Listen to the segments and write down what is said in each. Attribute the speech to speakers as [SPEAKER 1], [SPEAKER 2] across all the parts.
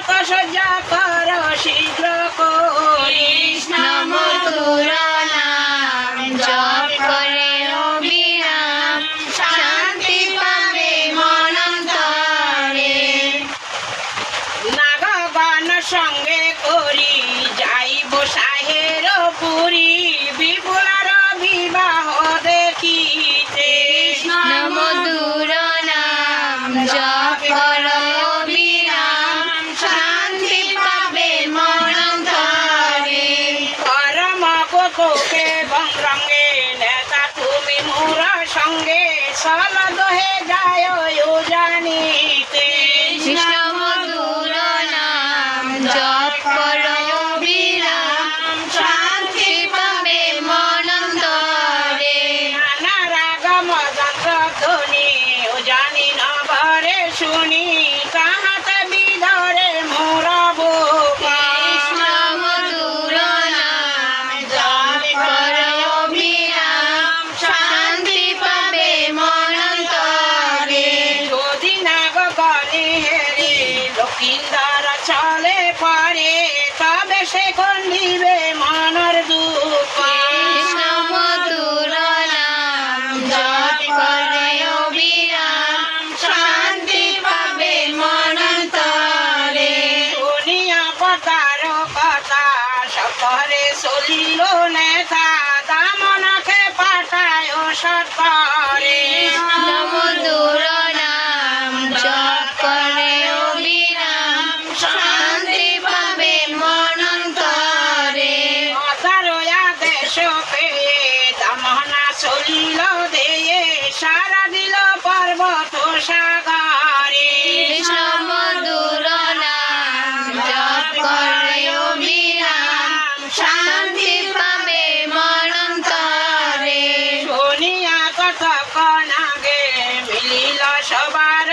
[SPEAKER 1] শত সজ্জা কর শীঘ্র কৃষ্ণ মধুর নাম জপ করে অবিরাম শান্তি পাবে মনন্তরে। নাগগণ সঙ্গে করি যাইব সাহের পুরী বিপুলার বিবাহ দেখিতে মধুর নাম জপ কর অবিরাম শান্তি পাবে মনন্তরে। পরম গোপকে বঙ্গে নেতা তুমি মোর সঙ্গে চল দোহে যায় জানিতে কৃষ্ণ মধুর নাম জপ কর অবিরাম শান্তি পাবে মনন্তরে। নানা রাগ মদন্ত্র ধ্বনি ও জানি নবরে শুনি তাহাতে বিধরে মোর বুক কৃষ্ণ মধুর নাম জপ কর অবিরাম শান্তি পাবে মনন্তরে। যদি নাগগণে হেরে লক্ষিন্দর চলে পরে তবে সে খণ্ডিবে মনের দুঃখ কৃষ্ণ মধুর নাম জপ করে অবিরাম শান্তি পাবে মনন্তরে। শুনিয়া পতার কথা সকলে চলিল নেতা দামনকে পাঠায় সৎপরে কৃষ্ণ মধুর নাম জপ করে অবিরাম শান্তি পাবে মনন্তরে। অতারয়া দেশ পেয়ে দামনা চলিল দেয়ে সারা দিল পর্বত সাগরে কৃষ্ণ মধুর নাম জপ করে অবিরাম শান্তি পাবে মনন্তরে। শুনিয়া কতক্ষণ আগে মিলিল সবার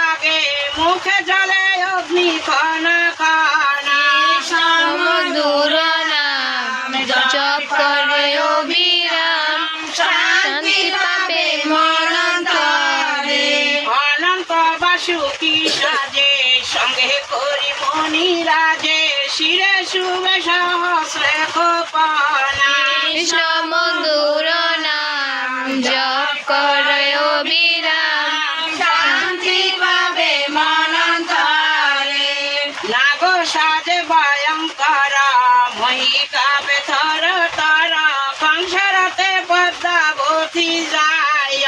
[SPEAKER 1] আগে মুখে জলে অগ্নি খানা খানা কৃষ্ণ মধুর নাম জপ করে অবিরাম শান্তি পাবে মনন্তরে। অনন্ত বাসুকি সাজে সঙ্গে করি মণি রাজে শিরে শুভে সহস্রে খোপানা কৃষ্ণ মধুর নাম জপ করে অবিরাম শান্তি পাবে মনন্তরে। নাগ সাজে ভয়ঙ্কর মহিকাবে থর তর সংসারতে পদ্মাবতী যায়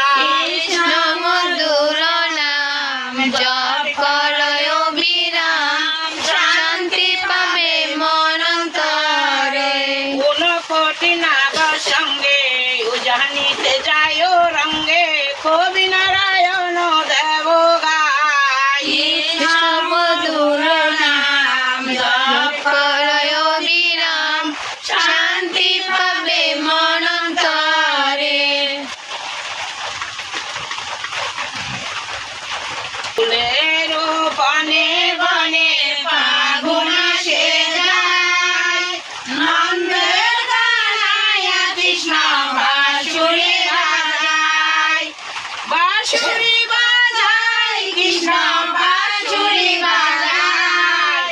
[SPEAKER 1] কৃষ্ণ মধুর নাম জপ কর অবিরাম শান্তি পাবে মনন্তরে। ঊনকোটি নাগ সঙ্গে উজানিতে যায় রঙ্গে কবি নারায়ণ দেব গায় কৃষ্ণ মধুর নাম জপ কর অবিরাম শান্তি পাবে মনন্তরে। ফুলের বনে বনে ফাগুন আসে যায় নন্দের গানায় কৃষ্ণ বাঁশুরি বাজায় বাঁশুরি বাজায় কৃষ্ণ বাঁশুরি বাজায়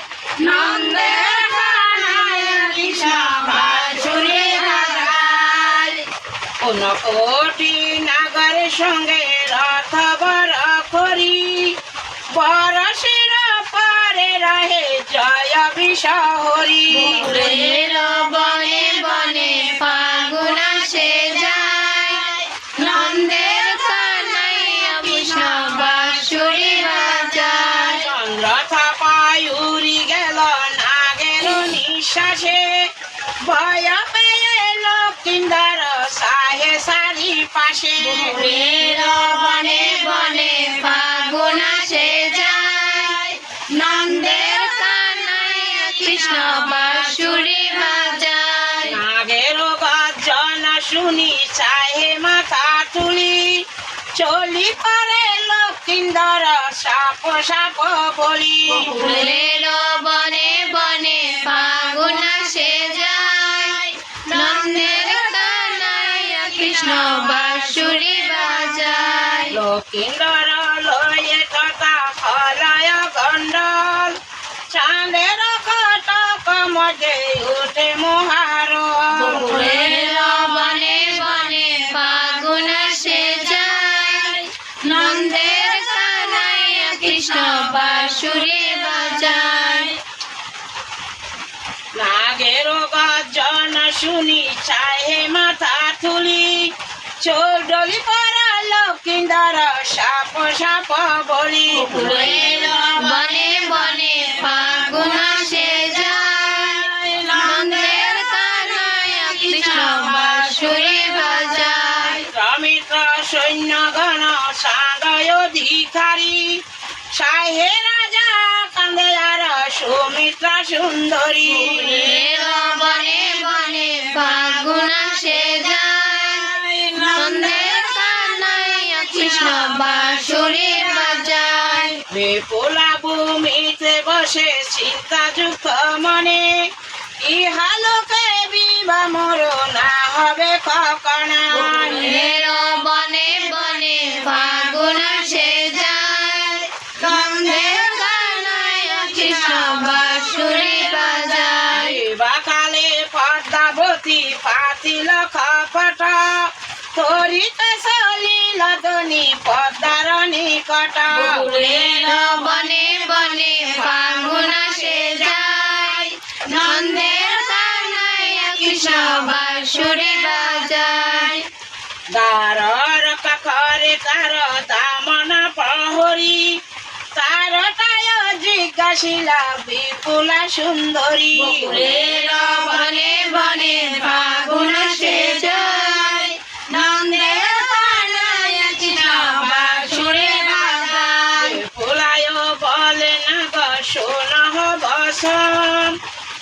[SPEAKER 1] নন্দের গানায় কৃষ্ণ বাঁশুরি বাজায়। ঊনকোটি নাগর সঙ্গে রথ বর করি বরশির পারে রহে জয় বিশহরি। ফুলের বনে বনে ফাগুন আসে যায় নন্দের কানাইয়া কৃষ্ণ বাঁশুরি বাজায়। চন্দ্র থাপায় উড়ি গেল নাগের নিঃশ্বাসে ভয় পেয়ে লক্ষিন্দর সাহে সারি পাশে। ফুলের বনে বনে ফাগুন আসে যায় নন্দের কানাইয়া কৃষ্ণ বাঁশুরি বাজায়। নাগের গর্জন শুনি চাহে মাথা তুলি চলি পারে লক্ষিন্দর সাপ সাপ বলি। ফুলের বনে বনে ফাগুন আসে যায় নন্দের কানাইয়া কৃষ্ণ বাঁশুরি বাজায়। লক্ষিন্দর লয়ে কথা ফলায় গণ্ডল চান বাজে ওঠে মহারণ
[SPEAKER 2] বকুলের বনে বনে ফাগুন আসে যায় নন্দের কানাইয়া কৃষ্ণ বাঁশুরি বাজায়
[SPEAKER 1] নাগের গর্জন শুনি চাহে মাথা তুলি চোর ডলি পরা লক্ষিন্দর সাপ সাপ বলি
[SPEAKER 2] বকুলের বনে বনে ফাগুন আসে যায় নন্দের কানাইয়া কৃষ্ণ বাঁশুরি বাজায়
[SPEAKER 1] সমিত্র সৈন্যগণ সাঙ্গয় অধিকারী সাহে রাজা কান্দে আর সুমিত্রা সুন্দরী
[SPEAKER 2] বকুলের বনে বনে ফাগুন আসে যায় নন্দের কানাইয়া কৃষ্ণ বাঁশুরি বাজায়
[SPEAKER 1] বিপুলা ভূমিতে বসে চিন্তা যুক্ত মনে ইহালোকে বিবাহ মোর না হবে কখনো
[SPEAKER 2] বকুলের বনে বনে ফাগুন আসে যায় নন্দের কানাইয়া কৃষ্ণ বাঁশুরি বাজায়
[SPEAKER 1] বাকালে পদ্মাবতী পাতিল কপট তরিতে চলিল ধনী পদ্মার নিকট
[SPEAKER 2] বকুলের বনে বনে ফাগুন আসে যায় নন্দের কানাইয়া কৃষ্ণ বাঁশুরি বাজায়
[SPEAKER 1] দ্বারর কাকরে তার দামন প্রহরী তার তায় জিজ্ঞাসিলা বিপুলা সুন্দরী
[SPEAKER 2] বকুলের বনে বনে ফাগুন আসে যায় নন্দের কানাইয়া কৃষ্ণ বাঁশুরি বাজায়
[SPEAKER 1] বিপুলায় বলে না গো শোনহ বসন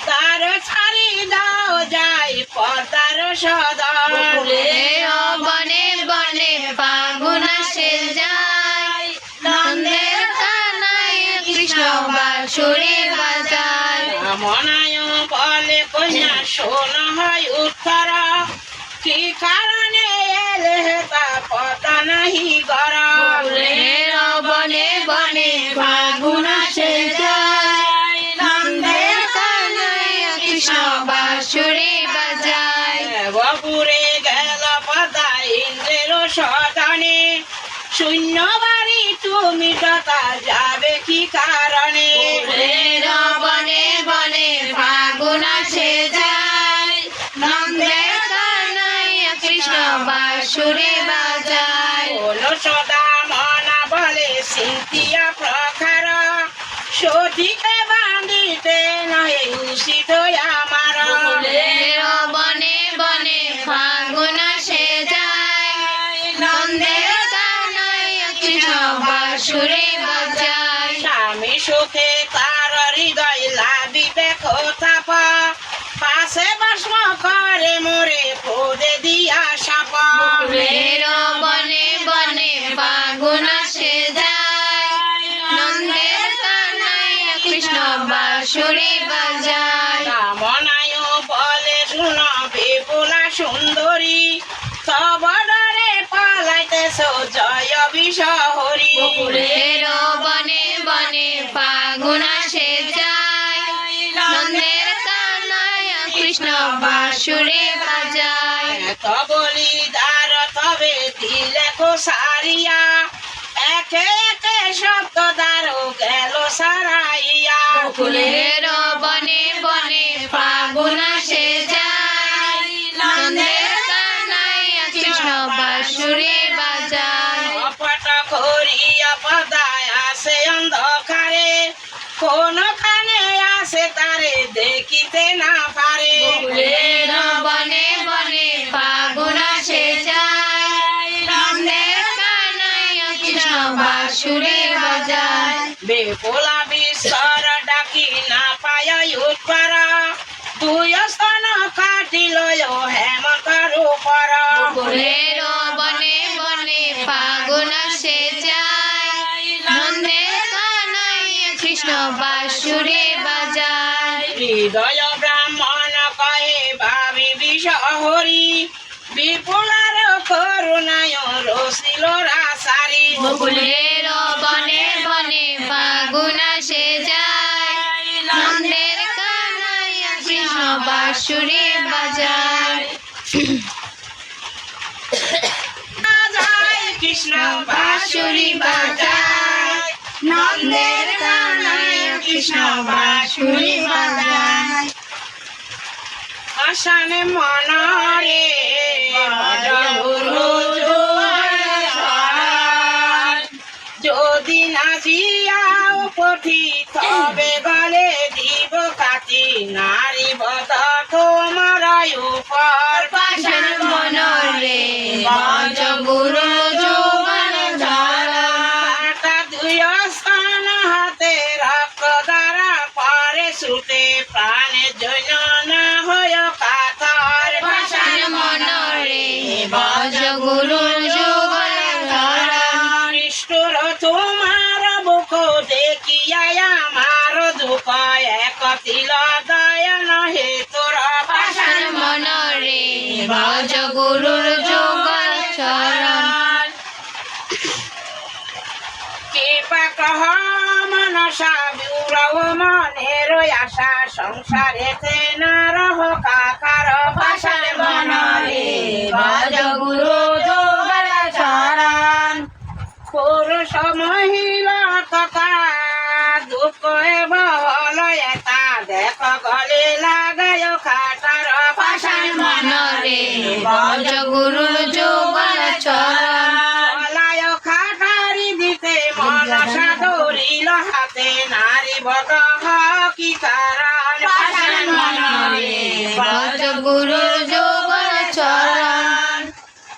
[SPEAKER 1] তার ছাড়ি দাও যাই পদ্মার সদন
[SPEAKER 2] বকুলের বনে বনে ফাগুন আসে যায় নন্দের কানাইয়া কৃষ্ণ বাঁশুরি বাজায়
[SPEAKER 1] মনায় বলে কন্যা শোন হয় উত্তর কি কারণে এলে তা পতা নাহি গর
[SPEAKER 2] বকুলের বনে বনে ফাগুন আসে যায় নন্দের কানাইয়া কৃষ্ণ বাঁশুরি বাজায়
[SPEAKER 1] বপুরে গেল পদা ইন্দ্রের সদনে শূন্য বাড়ি তুমি তথা যাবে কি কারণে
[SPEAKER 2] বকুলের বনে বনে ফাগুন আসে যায় নন্দের কানাইয়া কৃষ্ণ বাঁশুরি বাজায়
[SPEAKER 1] কোন সদা মনা বলে সিন্তিয়া প্রকার সঠিকে বান্ধিতে নয় উচিত আমার
[SPEAKER 2] বকুলের বনে বনে ফাগুন আসে যায় নন্দের কানাইয়া কৃষ্ণ বাঁশুরি বাজায়
[SPEAKER 1] স্বামী সুখে তার হৃদয় লাভিবে কোথাপ পাশে ভস্ম করে মোরে খোদে দিয়া সাপ
[SPEAKER 2] বকুলের বনে বনে ফাগুন আসে যায় নন্দের কানাইয়া কৃষ্ণ বাঁশুরি বাজায়
[SPEAKER 1] কামনায় বলে শুন বিপুলা সুন্দরী তব ডরে পালাইতেছ জয় বিশহরী
[SPEAKER 2] বকুলের বনে বনে ফাগুন আসে যায় নন্দের কানাইয়া কৃষ্ণ বাঁশুরি বাজায়
[SPEAKER 1] এত বলি দার তবে দিলে কো সারিয়া একে একে শব্দ দ্বার গেল সারাইয়া
[SPEAKER 2] বকুলের বনে বনে ফাগুন আসে যায় নন্দের কানাইয়া কৃষ্ণ বাঁশুরি বাজায়
[SPEAKER 1] অপট করিয়া পদায় আসে অন্ধকারে কোনখানে আসে তারে দেখিতে না পারে
[SPEAKER 2] বকুলের বনে বনে ফাগুন আসে যায় নন্দের কানাইয়া কৃষ্ণ বাঁশুরি বাজায়
[SPEAKER 1] বেপোলা বিশ্বর ডাকি না পায় উৎপার দুই স্তন কাটিল হেমন্তর উপর
[SPEAKER 2] বকুলের বনে বনে ফাগুন আসে যায় নন্দের কানাইয়া কৃষ্ণ বাঁশুরি বাজায়
[SPEAKER 1] হৃদয় ব্রাহ্মণ কহে ভাবি বিষহরি বিপুলার করুণায় রসিল রাসারি
[SPEAKER 2] বকুলের বনে বনে ফাগুন আসে যায় নন্দের কানাইয়া কৃষ্ণ বাঁশুরে বাজায়
[SPEAKER 1] বাজায় কৃষ্ণ বাঁশুরি বাজায় নন্দের কানায় কৃষ্ণ বাঁশুরি বাজায় আসানে মনরে গুরু যদি না জিয়াও পথি তবে গলে দিব কাটি নারী বদ তোমার উপর
[SPEAKER 2] পাষাণ মনরে ভজ গুরু যুগল চরণ
[SPEAKER 1] দুই স্থান হাতে রক্ত দ্বারা পরে ছুটে প্রাণে জৈন না হয় কাতর
[SPEAKER 2] পাষাণ মনরে ভজ গুরু যুগল চরণ
[SPEAKER 1] নিষ্ঠুর তোমার বুক দেখিয়া আমার দুঃখ এক তিল দয়া নহে তোর
[SPEAKER 2] পাষাণ মনরে ভজ গুরুর যুগল চরণ
[SPEAKER 1] কৃপা কহ মনসা বিউরব মনের আশা সংসারেতে না রহ কাকার
[SPEAKER 2] পাষাণ মনরে ভজ গুরু যুগল চরণ
[SPEAKER 1] পুরুষ মহিলা তথা দুঃখ বল এটা দেখ গলে লাগায় খাটার
[SPEAKER 2] পাষাণ মনরে ভজ গুরুর যুগল চরণ
[SPEAKER 1] গলায় খাটারি দিতে মনসা দৌড়িল হাতে নারী বদ কি কারণ
[SPEAKER 2] পাষাণ মনরে ভজ গুরুর যুগল চরণ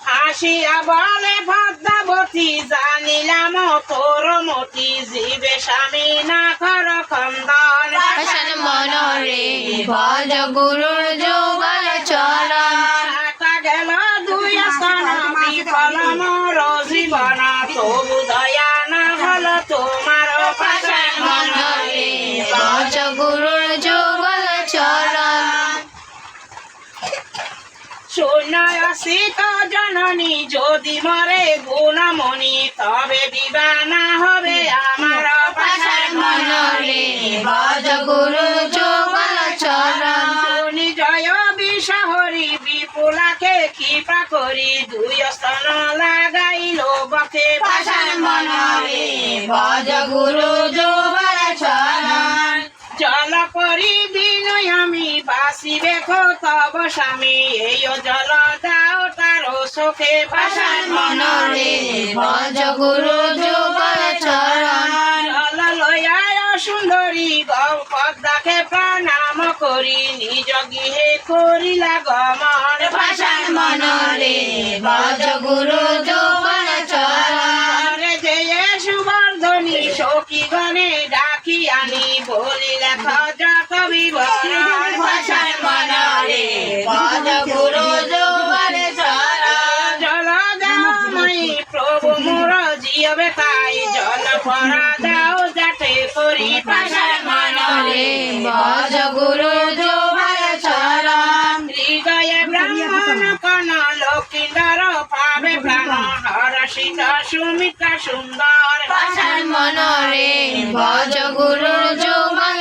[SPEAKER 1] হাসিয়া বলে পদ্মাবতী জানিলাম তোর মতি জীবে স্বামী না কর খন্দন
[SPEAKER 2] পাষাণ মনরে ভজ গুরুর যুগল চরণ
[SPEAKER 1] কাটা গেল দুই স্থান বিফল মোর জীবন তবু দয়া না হল তোমার
[SPEAKER 2] পাষাণ মনরে ভজ গুরুর যুগল চরণ
[SPEAKER 1] শূন্যসিত জননী যদি মরে গুণমণি তবে বিবাহ না হবে আমার
[SPEAKER 2] পাষাণ মনরে ভজ গুরুর যুগল চরণ
[SPEAKER 1] জয় বিষহরি বিপুলাকে কৃপা করি দুই স্তন লাগাইল বকে
[SPEAKER 2] পাষাণ মনরে ভজ গুরু যুগল চরণ
[SPEAKER 1] জল করি বিনয় আমি বাসিবে তব স্বামী এই জল দাও তার শোকে
[SPEAKER 2] পাষাণ মনরে ভজ গুরু যুগল চরণ
[SPEAKER 1] জল লয়ায় সুন্দরী গৌ পদ্মাকে প্রণাম করি নিজ গৃহে করিলা গমন
[SPEAKER 2] পাষাণ মনরে ভজ গুরু যুগল চরণ
[SPEAKER 1] যে সুবর্ধনী সখী গণে ডাকি আনি বলিলে যত বিবরণ
[SPEAKER 2] পাষাণ মনরে ভজ গুরু যুগল চরণ
[SPEAKER 1] জল দাও মই প্রভু মোর জিয়বে তাই জল পরা দাও যাতে করি
[SPEAKER 2] পাষাণ মনরে ভজ গুরু যুগল চরণ
[SPEAKER 1] হৃদয়ে ব্রাহ্মণ কন লক্ষিন্দর পাবে প্রাণ হরষিত সুমিত্রা সুন্দর
[SPEAKER 2] পাষাণ মনরে ভজ গুরু যুগল